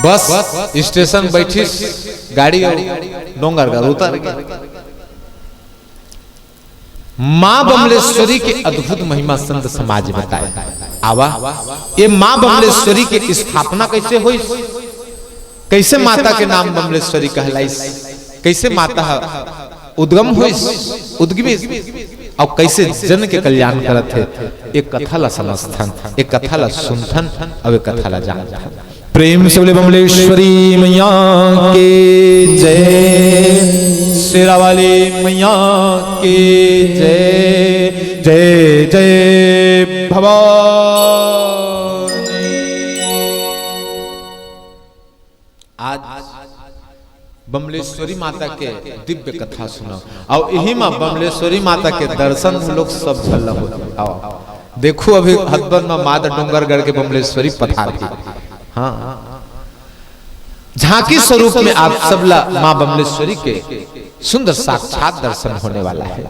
Bus station बैठी गाड़ी डोंगरगढ़ उतर गया। मां बमलेश्वरी के अद्भुत महिमा संत समाज बताए। आवा ये मां बमलेश्वरी के स्थापना कैसे हुई, कैसे माता के नाम बमलेश्वरी कहलाई, कैसे माता उद्गम हुई उद्गमी और कैसे जन के कल्याण करत है। एक कथा ला समझथन, एक कथा ला सुनथन और एक कथा ला जानथन। प्रेम से बोले बमलेश्वरी मैया के जय, शेरा वाली मैया के जय, जय जय भवानी। आज बमलेश्वरी माता के दिव्य कथा सुनो और यही मां बमलेश्वरी माता के दर्शन लोग सब झल हो। देखो अभी हदबन में माता डोंगरगढ़ के बमलेश्वरी पधार की। हाँ झांकी स्वरूप में आप सब मां बमलेश्वरी के सुंदर साक्षात दर्शन होने वाला है।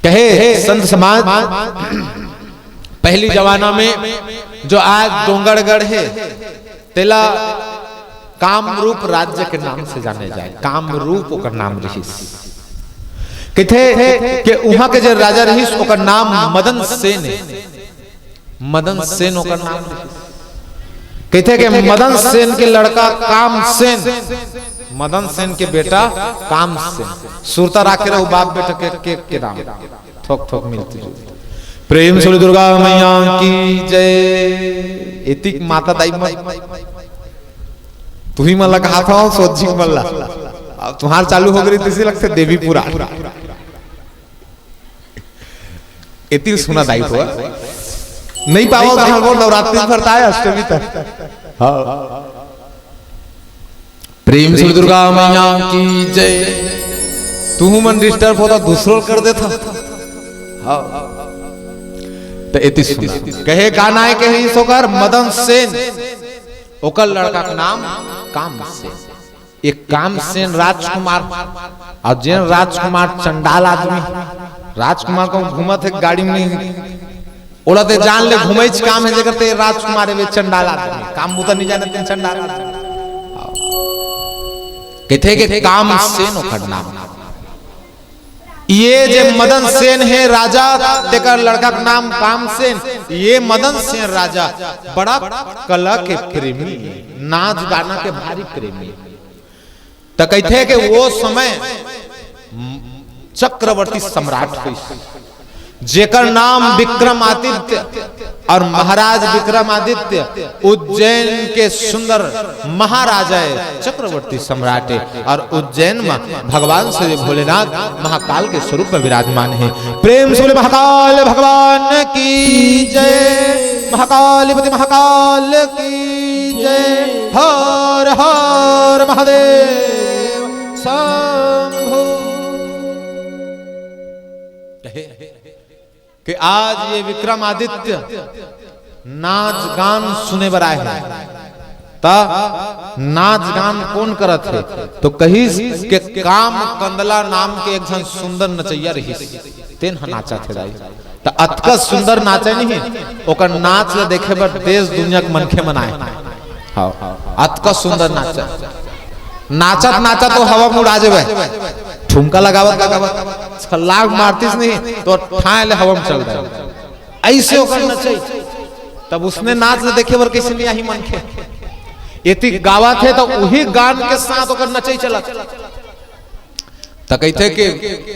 कहे संत समाज पहली जमाना में जो आज डोंगरगढ़ है तेला कामरूप राज्य के नाम से जाने जाए। कामरूप ओकर नाम रहीस कहते कि वहां के जो राजा रहीस ओकर नाम मदन सेन है। मदन सेन ओकर नाम रहीस। कहते कि मदन सेन के लड़का कामसेन, मदन सेन के बेटा कामसेन, सुरता राखे रहो बाप बेटा के नाम थोक थोक मिलती। प्रेम से दुर्गा मैया की जय। इतिक माता दाई तू ही मल्ला कहा था सोची मल्ला तुम्हार चालू हो गई तीसरी लगते देवी पूरा इतनी सुना दाई हुआ नहीं पाओ वो नवरात्रि भरता है अष्टमी तक। प्रेम से दुर्गा मैया की जय। तू मन डिस्टर्ब होता दूसरों कर देता। तो इतनी सुना कहे गाना है कहे सोकर मदन सेन ओकर लड़का का नाम कामसेन। एक कामसेन राजकुमार और जैन राजकुमार चंडाल आदमी। राजकुमार को घूमत है गाड़ी में ओड़ते जान ले घूमे काम है जगह ते राजकुमार है चंडाल आदमी काम मुता नहीं जाने तीन चंडाल कहते कि कामसेन ओकर नाम। ये जे मदन सेन है राजा तेकर लड़का का नाम कामसेन। ये मदन सेन राजा बड़ा कला के प्रेमी, नाच गाना के भारी प्रेमी। तो कहते कि वो समय चक्रवर्ती सम्राट हुई जेकर नाम विक्रमादित्य और महाराज विक्रमादित्य उज्जैन के सुंदर महाराजा है, चक्रवर्ती सम्राट है। और उज्जैन में भगवान श्री भोलेनाथ महाकाल के स्वरूप में विराजमान है। प्रेम से महाकाल भगवान की जय, महाकालीपति महाकाल की जय। हर हर महादेव शंभो। कि आज ये विक्रमादित्य नाच गान सुने बर आए हैं। नाच गान कौन करत है तो कही के काम कंदला नाम के एक जन सुंदर नचैया रही तेन नाचा थे दाई। तो अतका सुंदर नाचे नहीं ओकर नाच ला देखे बर देश दुनिया के मनखे मनाए। हाँ अतका सुंदर नाचा नाचत नाचत तो हवा में उड़ा जावे। ठुमका लगावत लगावत छलांग मारतीस नहीं तो ठाए ले हवा में चल जाए ऐसे ओकर नचे। तब उसने नाच देखे बर कैसे नहीं आई मन के इति गावत है तो वही गान के साथ ओकर नचे चला। तो कहते कि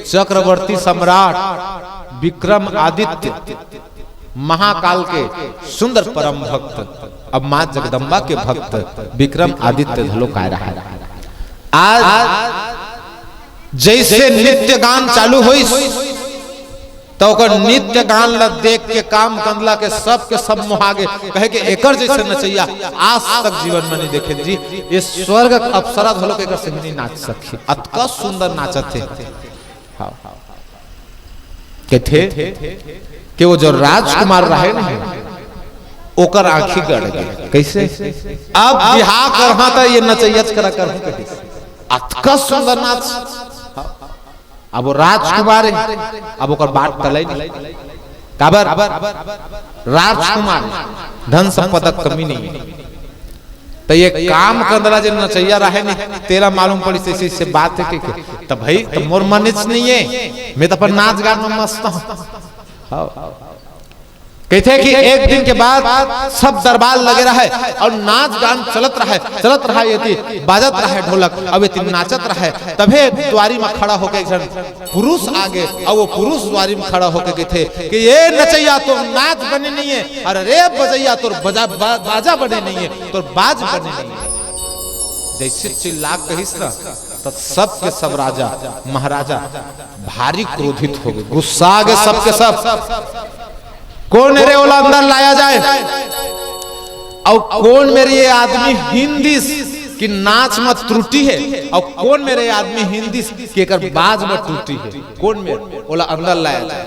चक्रवर्ती सम्राट विक्रम आदित्य महाकाल के सुंदर परम भक्त अब मां जगदम्बा के भक्त विक्रम आदित्य धलो काय रहा है। आज जैसे नित्य गान चालू हुई तो नित्य गान ला देख के काम कंदला के सब मोहागे कहे कि एकर जैसे नचैया आज तक जीवन में नहीं देखे जी। ये स्वर्ग अप्सरा धलो के एकर से नहीं नाच सकी अतका सुंदर नाचत थे। कहते कि वो जो राजकुमार रहे ना ओकर आंखी गड़ गई कैसे अब बिहार करहा था ये नचैया करा कर अतका सुंदर नाच। अब वो राजकुमार है अब ओकर बात टलै नहीं काबर राजकुमार धन संपदा कमी नहीं तो ये काम कंदला जो नचैया रहे नहीं तेरा मालूम पड़ी से बात है कि तो भाई तो मोर मन नहीं है, मैं तो अपन नाच गान में मस्त हूँ। कहते कि एक दिन के बाद सब दरबार लगे रहे और नाच गान चलत रहा ये बाजत रहे ढोलक, अब ये नाचत रहे। तभे द्वारी में खड़ा होके एक जन पुरुष आगे और वो पुरुष द्वारी में खड़ा होके कहते कि ये नचैया तो नाच बने नहीं है, अरे रे बजैया तो बाजा बने नहीं है, तो बाज बने नहीं है। जैसे चिल्ला कहिस ना तो सब के सब राजा महाराजा भारी क्रोधित हो गए, गुस्सा आ गए सबके सब। कौन रे ओला अंदर लाया जाए और कौन मेरे ये आदमी हिंदी की नाच में त्रुटि है और कौन मेरे आदमी हिंदी के कर बाज में त्रुटि है, कौन मेरे ओला अंदर लाया जाए।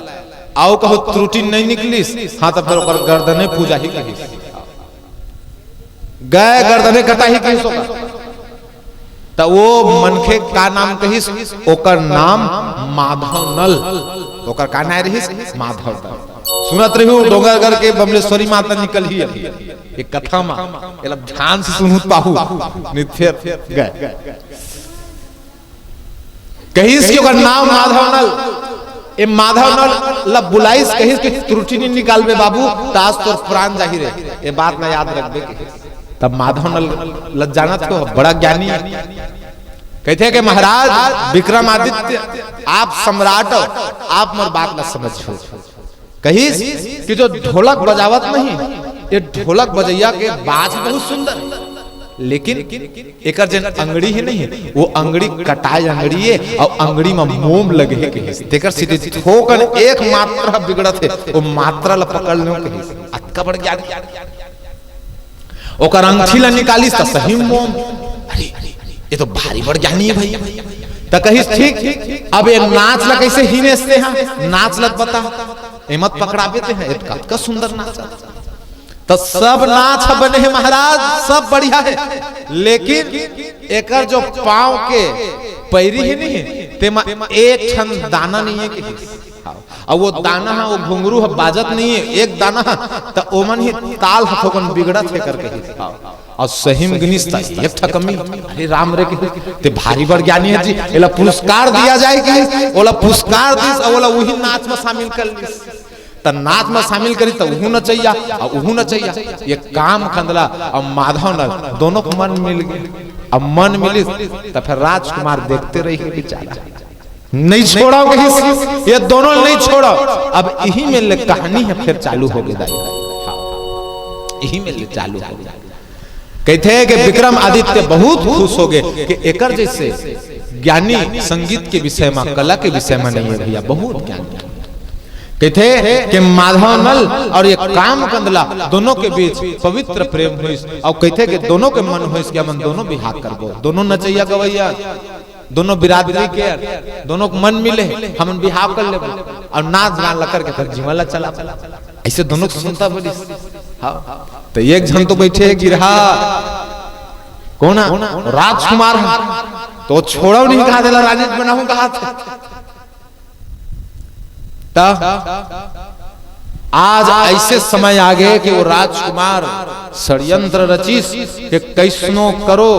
आओ कहो त्रुटि नहीं निकली, हाँ तो फिर ओकर गर्दने पूजा ही कही गए, गर्दने कटा ही कही। तो वो मनखे का नाम कहिस, ओकर नाम माधव नल, ओकर का नाम रहिस माधव नल। सुनत रही हूँ डोंगरगढ़ के बमलेश्वरी माता निकल ही एक कथा में मतलब ध्यान से सुनूत पाहू नित्य गए कहिस कि ओकर नाम माधव नल। ए माधव नल लब बुलाइस कहिस कि त्रुटि नहीं निकालबे बाबू तास तोर प्राण जाहिर है, ये बात ना याद रखबे के। तब माधव नल लज्जानत को बड़ा ज्ञानी है, कहते हैं कि महाराज विक्रमादित्य आप सम्राट, आप मोर बात ना समझो। कहिस कि जो ढोलक बजावत नहीं, ये ढोलक बजैया के बाज बहुत सुंदर, लेकिन एकर जन अंगड़ी है नहीं, वो अंगड़ी कटाई अंगड़ी है और अंगड़ी में मोम लगे है कहिस। तेकर सीधे ठोकन एक मात्रा बिगड़त है, वो मात्रा ल पकड़ लो कहिस। अतका बड़ ज्ञान ओकर अंगठी ला निकालिस त सही मोम, अरे ये तो भारी बड़ ज्ञानी है भैया। तो कहिस ठीक, अब ये नाच ला कैसे हिनेसते हैं, नाच लत बता हिम्मत पकड़ावे थे हैं, इतना सुंदर नाच। तो सब नाच बने हैं महाराज, सब बढ़िया है, लेकिन एकर जो पांव के पैरी है नहीं तेमा एक क्षण दाना नहीं है कि और वो दाना है वो घुंघरू है बाजत नहीं है, एक दाना तो ओमन ही ताल हथोकन बिगड़त है करके और सही में गनिस्ता एक ठकमी। अरे राम रे ते भारी बड़ ज्ञानी है जी, एला पुरस्कार दिया जाए कि ओला पुरस्कार दिस और ओला वही नाच में शामिल कर लिस। त नाच में शामिल करी तो उहू नचैया और उहू नचैया, ये काम कंदला और माधव नल दोनों को मन मिल गए। अब मन मिली तो फिर राजकुमार देखते रही बेचारा, नहीं छोड़ा कहीं, ये दोनों नहीं छोड़ा। अब यही में कहानी है फिर चालू हो गई, यही में चालू हो गई। कहते हैं कि विक्रमादित्य बहुत खुश हो गए कि एकर जैसे ज्ञानी संगीत के विषय में कला के विषय में नहीं है भैया, बहुत ज्ञानी। कहते कि माधव नल और ये काम कंदला दोनों के बीच पवित्र प्रेम हुई और कहते कि दोनों के मन हुई कि हम दोनों बिहार करबो, दोनों नचैया गवैया दोनों बिरादरी के दोनों को मन मिले हम बिहार कर ले और नाच गान लकर के जीवन ला चला, ऐसे दोनों को सुनता बोली। हाँ तो एक जन तो बैठे गिरहा कौन राजकुमार तो छोड़ा नहीं कहा देला रानी बनाऊं कहा था। आज ऐसे समय आ गए कि वो राजकुमार षड्यंत्र रचिस कि कैसनो करो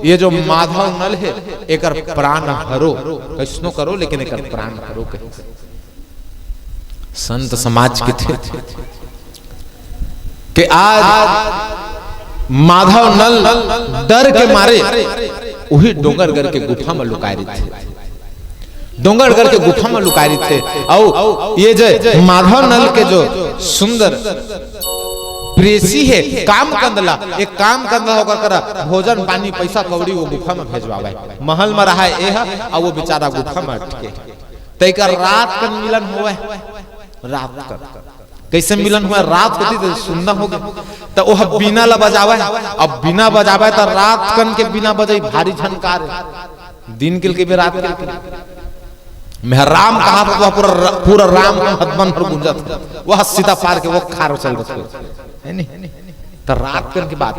ये जो माधव नल है एकर प्राण हरो, कैसनो करो लेकिन एकर प्राण हरो। संत समाज के थे कि आज माधव नल डर के मारे वही डोंगरगढ़ के गुफा में लुकाए थे, डोंगरगढ़ के गुफा में लुकाए थे। और ये जो माधव नल के जो सुंदर प्रेसी है काम कंदला, एक काम कंदला होकर करा भोजन पानी पैसा कौड़ी वो गुफा में भेजवावे, महल में रहा है और वो बेचारा गुफा में अटके। तैका रात का मिलन हुआ है, रात का कैसे मिलन हुआ, रात होती तो सुनना होगा तो वह बिना ला बजावा, अब बिना बजावा तो रात कन के बिना बजाई भारी झनकार है, दिन के भी रात के मैं राम कहा था वह पूरा राम हदमन पर गुंजत, वह सीता पार के वो खार चल है नहीं तो रात कन की बात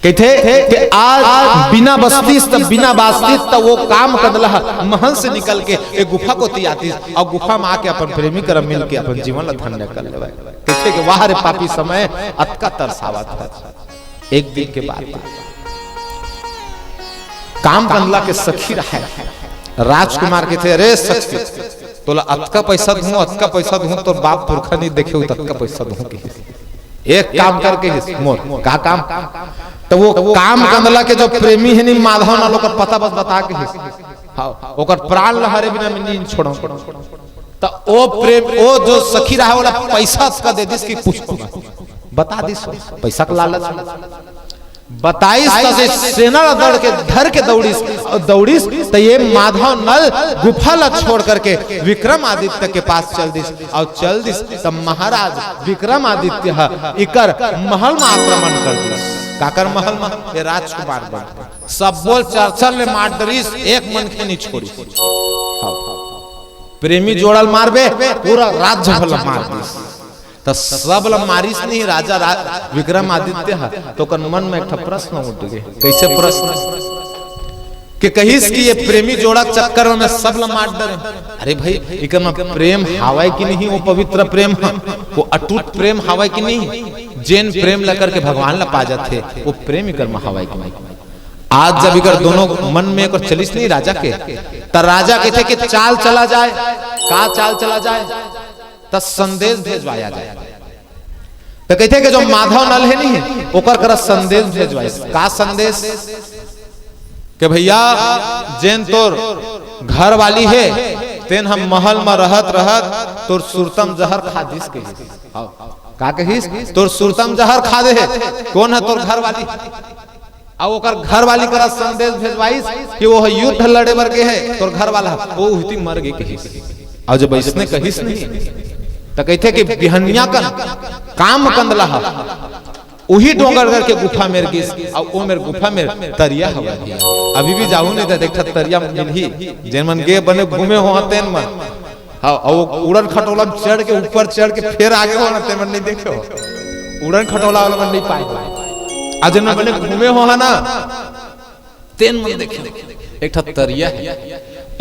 कहते कि आज बिना बस्ती तब बिना बास्ती तब वो काम कदला महल से निकल के एक गुफा को आती और गुफा में आके अपन प्रेमी कर मिल के अपन जीवन धन्य कर ले। कहते कि वाह रे पापी समय अतका तरसावा था, एक दिन के बाद काम कंदला के सखी रहा राजकुमार के थे, अरे सच तोला अतका पैसा दूं तो बाप पुरखा नहीं देखे ततका पैसा दूं के एक काम करके मोर का काम। तो वो काम कंदला के जो प्रेमी है नहीं माधव ना लोग पता बस बता के हाँ ओकर प्राण लहरे बिना मैं नहीं छोड़ो। तो ओ प्रेम ओ जो सखी रहा वाला पैसा का दे दिस की पूछ बता दिस पैसा का लालच बताइस तसे सेना दौड़ के धर के दौड़ीस तो ये माधव नल गुफा ला छोड़ करके विक्रमादित्य के पास चल दिस तब महाराज विक्रमादित्य इकर महल में आक्रमण कर दिस। काकर महल में ये राजकुमार बन सब बोल चर्चल ले मार डरिस एक मन के नहीं छोड़ी प्रेमी जोड़ल मारबे पूरा राज्य भला मार दिस। तो सब मारिस नहीं राजा विक्रमादित्य तो कर मन में एक प्रश्न उठ गए। कैसे प्रश्न कि कहिस कि ये प्रेमी जोड़ा चक्कर में सब मार डरे। अरे भाई इकर में प्रेम हवाई की नहीं, वो पवित्र प्रेम है, वो अटूट प्रेम हवाई की नहीं। जैन प्रेम लेकर के भगवान ला पा जाते वो प्रेम इकर में हवाई की नहीं। आज जब इकर दोनों मन में एक चलिस नहीं राजा के तो राजा कहते कि चाल चला जाए। का चाल चला जाए तो संदेश भेजवाया जाए। तो कहते कि जो माधव नल है नहीं ओकर कर संदेश भेजवाए। का संदेश कि भैया जैन तोर घर वाली है तेन हम महल में रहत तोर सुरतम जहर खा दिस के का कहिस तोर सुरतम जहर खा दे है। कौन है तोर घर वाली? अब ओकर घर वाली करा संदेश भेजवाइस कि वो युद्ध लड़े बर के है तोर घर वाला वो उहती मर गई कहिस। और जब इसने कहिस नहीं तो कहते कि बिहनिया कन काम कंदला उही डोंगर करके गुफा मेर गिस और वो मेरे गुफा में तरिया हवा अभी भी जाऊ नहीं था देखा तरिया मिलही जैन मन गे बने घूमे हो तेन मन हाँ और उड़न खटोला चढ़ के ऊपर चढ़ के फिर आगे हो तेन मन नहीं देखे हो उड़न खटोला वाला मन नहीं पाए आज जैन बने घूमे हो ना तेन मन देखे एक तरिया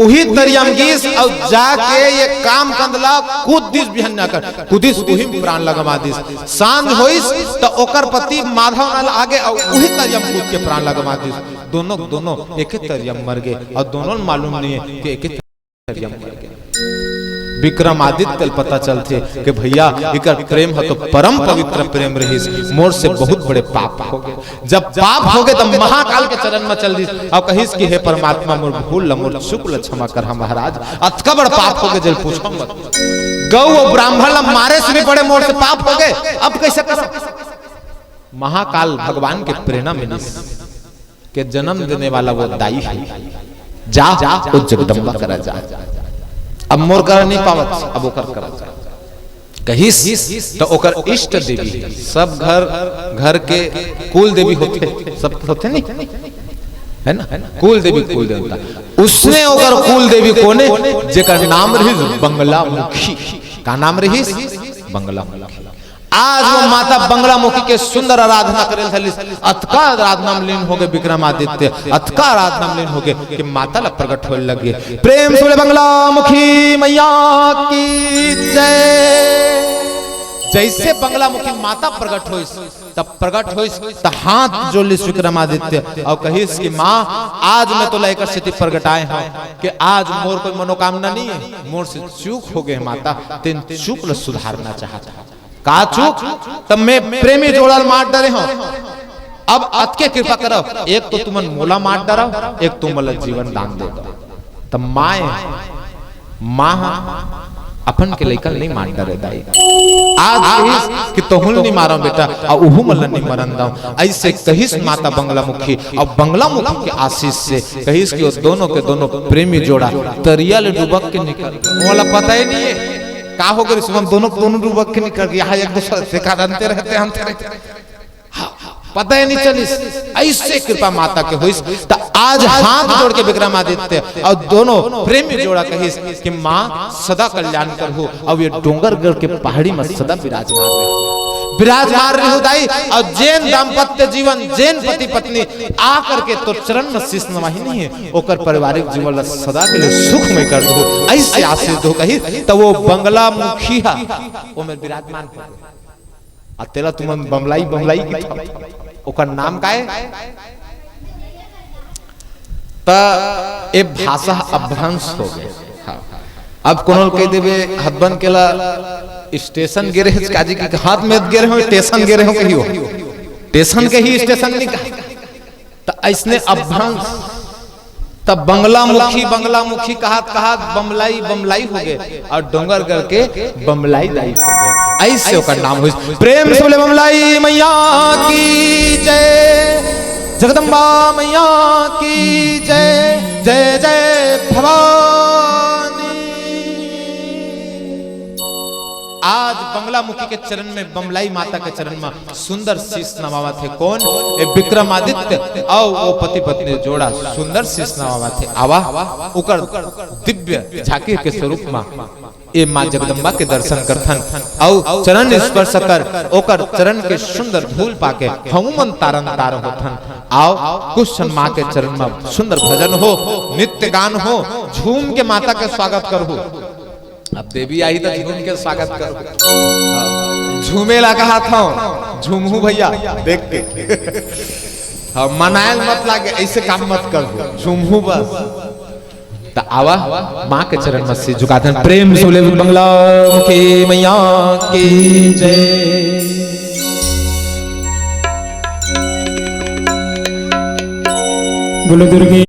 उही तरियम गिस और जाके ये काम कंदला कूद दिस बिहन्या कर कुदिस उही प्राण लगमा दिस। सांझ होइस तो ओकर पति माधव नल आगे और उही तरियम कूद के प्राण लगमा दिस। दोनों एक ही तरियम मर गए और दोनों मालूम नहीं है कि एक ही तरियम मर गए। विक्रमादित्य पता चलते कि भैया इकर प्रेम है तो परम पवित्र प्रेम रहिस मोर से बहुत बड़े पाप हो गए। जब पाप हो गए तो महाकाल के चरण में चल दी और कहिस कि हे परमात्मा मोर भूल मोर चूक ल क्षमा कर महाराज अतका बड़ पाप हो गए जल पूछो मत। गौ और ब्राह्मण मारे से भी बड़े मोर से पाप हो गए अब कैसे कर। महाकाल भगवान के प्रेरणा में के जन्म देने वाला वो दाई है जा वो जगदम्बा करा जा अब मोर कर नहीं पावत अब ओकर कर कहिस तो ओकर इष्ट देवी सब घर के कुल देवी होते सब होते नहीं है ना कुल देवी कुल देवता उसने ओकर कुल देवी कोने जेकर नाम रही बंगला मुखी का नाम रही बंगला मुखी। आज वो माता बंगला मुखी के सुंदर आराधना करेल थलिस अतका आराधना में लीन हो गए विक्रमादित्य अतका आराधना में लीन हो गए कि माता ला प्रकट होने लगे। प्रेम से बंगला मुखी मैया की जय। जैसे बंगला मुखी माता प्रकट होइस तब प्रकट होइस त हाथ जोलिस विक्रमादित्य और कहिस कि माँ आज मैं तो लेकर स्थिति प्रगटाए हूं कि आज मोर कोई मनोकामना नहीं है मोर से चूक हो गए माता तेन चूक ल सुधारना चाहता का चूक तब मैं प्रेमी जोड़ल मार डरे हो अब अतके कृपा करो एक तो तुमन मोला मार डरो एक तुम मला जीवन दान दे दो। तब माँ अपन के लेकर नहीं मार डरे दाई आज कि तोहुल नहीं मारो बेटा और उहु मला नहीं मरन दाऊ ऐसे कहिस माता बंगला मुखी और बंगला मुखी के आशीष से कहिस कि दोनों के दोनों प्रेमी जोड़ा तरिया ले डुबक के निकल मोला पता ही नहीं है का हो गए सुबह दोनों डूबक के निकल गया है एक दूसरे से काटते रहते हम पता ही नहीं चलिस। ऐसे कृपा माता के होइस तो आज हाथ जोड़ के विक्रमादित्य और दोनों प्रेमी जोड़ा कहिस कि माँ सदा कल्याण कर हो और ये डोंगरगढ़ के पहाड़ी में सदा विराजमान रहो दाई और जैन दाम्पत्य जीवन जैन पति पत्नी आकर के तो चरण में शीश नवाही नहीं है ओकर पारिवारिक जीवन सदा के लिए सुखमय कर दो ऐसे आशीष दो कही तो वो बंगला मुखी है वो में विराजमान तेरा तुम बमलाई की ओकर नाम का है त ए भाषा अभ्रंश हो गए। हाँ। अब कोनो कह देवे हदबन केला स्टेशन गिरे काजी के हाथ में गिरे हो स्टेशन गिरे हो कहियो स्टेशन के ही स्टेशन नहीं त ऐसने अभ्रंश तब बंगला मुखी कहात बमलाई बमलाई हो गए और डोंगर करके बमलाई दाई हो गए। ऐसे ओकर नाम हुई। प्रेम से बोले बमलाई मैया की जय, जगदम्बा मैया की जय, जय जय भवानी। आज बंगला मुखी के चरण में बमलाई माता के चरण में सुंदर शीश नवावा थे। कौन? ए विक्रमादित्य और वो पति पत्नी जोड़ा सुंदर शीश नवावा थे। आवा उकर दिव्य झांकी के स्वरूप में ए मां जगदम्बा के दर्शन करथन और चरण स्पर्श कर ओकर चरण के सुंदर धूल पाके हमुमन तारन तार होथन। आओ कुछ क्षण मां के चरण में सुंदर भजन हो, नित्य गान हो, झूम के माता के स्वागत करहु। अब देवी आई तो झूम के स्वागत करो। झूमेला कहा था झूमू भैया देख के। हाँ मनायल मत लागे, ऐसे काम मत कर, झूमू बस। तो आवा माँ के चरण में से झुका दें। प्रेम से बोले बंगला मुखी मैया की जय। बोलो दुर्गे